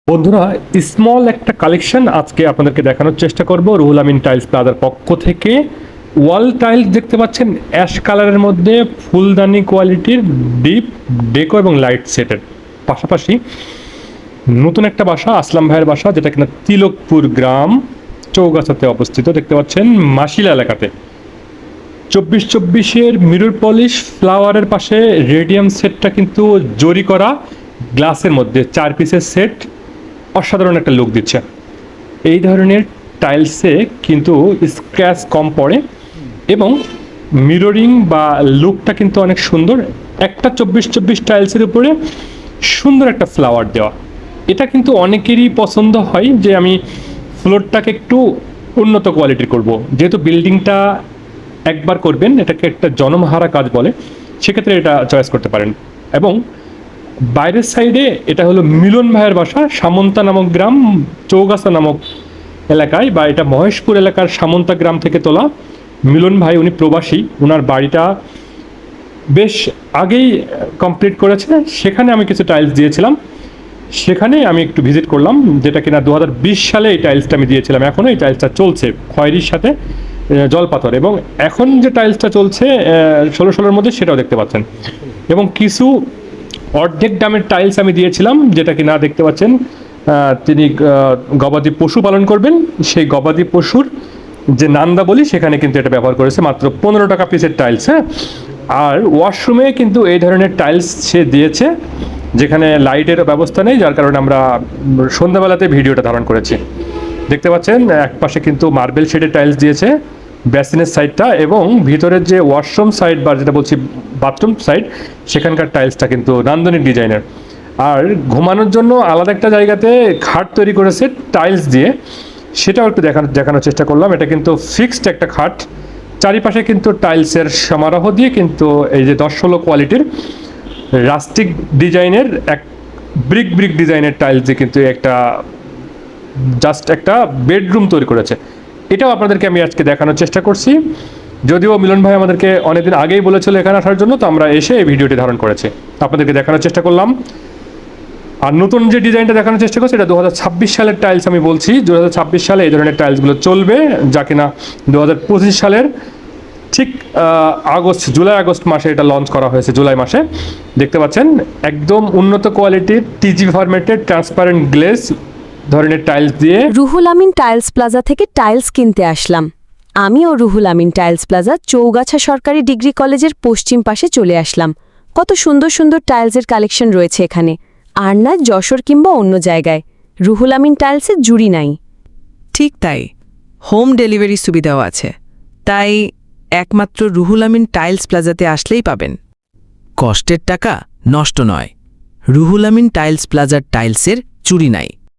বন্ধুরা, স্মল একটা কালেকশন আজকে আপনাদেরকে দেখানোর চেষ্টা করব রুহুল আমিন টাইলস প্লাজার পক্ষ থেকে। ওয়াল টাইলস দেখতে পাচ্ছেন অ্যাশ কালারের মধ্যে ফুলদানি কোয়ালিটির ডিপ ডেকো এবং লাইট সেটের পাশাপাশি নতুন একটা বাসা, আসলাম ভাইয়ের বাসা, যেটা কিনা তিলকপুর গ্রাম চৌগাছাতে অবস্থিত। দেখতে পাচ্ছেন মাসিলা এলাকাতে 24-24-এর মিরর পলিশ ফ্লাওয়ারের পাশে রেডিয়াম সেটটা কিন্তু জরি করা গ্লাসের মধ্যে 4 পিসের সেট, অসাধারণ একটা লুক দিচ্ছে। এই ধরনের টাইলসে কিন্তু স্ক্র্যাচ কম পড়ে এবং মিররিং বা লুকটা কিন্তু অনেক সুন্দর। একটা 24-24 টাইলসের উপরে সুন্দর একটা ফ্লাওয়ার দেওয়া, এটা কিন্তু অনেকেরই পছন্দ হয় যে আমি ফ্লোরটাকে একটু উন্নত কোয়ালিটির করব। যেহেতু বিল্ডিংটা একবার করবেন, এটাকে একটা জনমহারা কাজ বলে, সেক্ষেত্রে এটা চয়েস করতে পারেন। এবং বাইরের সাইডে এটা হলো মিলন ভাইয়ের বাসা, সামন্তা নামক গ্রাম চৌগাছা নামক এলাকায়, বা এটা মহেশপুর এলাকার সামন্তা গ্রাম থেকে তোলা। মিলন ভাই উনি প্রবাসী, ওনার বাড়িটা বেশ আগেই কমপ্লিট করেছে। সেখানে আমি কিছু টাইলস দিয়েছিলাম, সেখানে আমি একটু ভিজিট করলাম, যেটা কিনা 2020 সালে এই টাইলসটা আমি দিয়েছিলাম। এখনও এই টাইলসটা চলছে খয়েরির সাথে জলপাথর, এবং এখন যে টাইলসটা চলছে 16-16-এর মধ্যে, সেটাও দেখতে পাচ্ছেন। এবং কিছু অর্ধেক দামের টাইলস আমি দিয়েছিলাম, যেটা কি না দেখতে পাচ্ছেন। তিনি গবাদি পশু পালন করবেন, সেই গবাদি পশুর যে নান্দা বলি, সেখানে কিন্তু এটা ব্যবহার করেছে। মাত্র 15 টাকা পিসের টাইলস। হ্যাঁ, আর ওয়াশরুমে কিন্তু এই ধরনের টাইলস সে দিয়েছে, যেখানে লাইটের ব্যবস্থা নেই, যার কারণে আমরা সন্ধ্যাবেলাতে ভিডিওটা ধারণ করেছি। দেখতে পাচ্ছেন এক পাশে কিন্তু মার্বেল শেডের টাইলস দিয়েছে বেসিনের সাইডটা, এবং ভিতরের যে ওয়াশরুম সাইড বা যেটা বলছি বাথরুম সাইড, সেখানকার টাইলসটা কিন্তু নান্দনিক ডিজাইনের। আর ঘুমানোর জন্য আলাদা একটা জায়গাতে খাট তৈরি করেছে টাইলস দিয়ে, সেটাও একটু দেখানোর চেষ্টা করলাম। এটা কিন্তু ফিক্সড একটা খাট, চারিপাশে কিন্তু টাইলসের সমারোহ দিয়ে কিন্তু এই যে 10-16 কোয়ালিটির রাস্টিক ডিজাইনের এক ব্রিক ডিজাইনের টাইলস দিয়ে কিন্তু একটা জাস্ট একটা বেডরুম তৈরি করেছে। এটাও আপনাদেরকে আমি আজকে দেখানোর চেষ্টা করছি। যদিও মিলন ভাই আমাদেরকে অনেকদিন আগেই বলেছিল এখানে আসার জন্য, তো আমরা এসে এই ভিডিওটি ধারণ করেছি, আপনাদেরকে দেখানোর চেষ্টা করলাম। আর নতুন যে ডিজাইনটা দেখানোর চেষ্টা করছি, এটা 2026 সালের টাইলস। আমি বলছি 2026 সালে এই ধরনের টাইলসগুলো চলবে, যা কিনা 2025 সালের ঠিক জুলাই আগস্ট মাসে এটা লঞ্চ করা হয়েছে। জুলাই মাসে দেখতে পাচ্ছেন একদম উন্নত কোয়ালিটির টিজি ফরম্যাটেড ট্রান্সপারেন্ট গ্লেজ ধরনের টাইলস দিয়ে। রুহুল আমিন টাইলস প্লাজা থেকে টাইলস কিনতে আসলাম। আমি ও রুহুল আমিন টাইলস প্লাজা চৌগাছা সরকারি ডিগ্রি কলেজের পশ্চিম পাশে চলে আসলাম। কত সুন্দর সুন্দর টাইলসের কালেকশন রয়েছে এখানে, আর না যশোর কিংবা অন্য জায়গায়। রুহুল আমিন টাইলসের জুড়ি নাই। ঠিক তাই, হোম ডেলিভারি সুবিধাও আছে। তাই একমাত্র রুহুল আমিন টাইলস প্লাজাতে আসলেই পাবেন। কষ্টের টাকা নষ্ট নয়। রুহুল আমিন টাইলস প্লাজার টাইলসের চুরি নাই।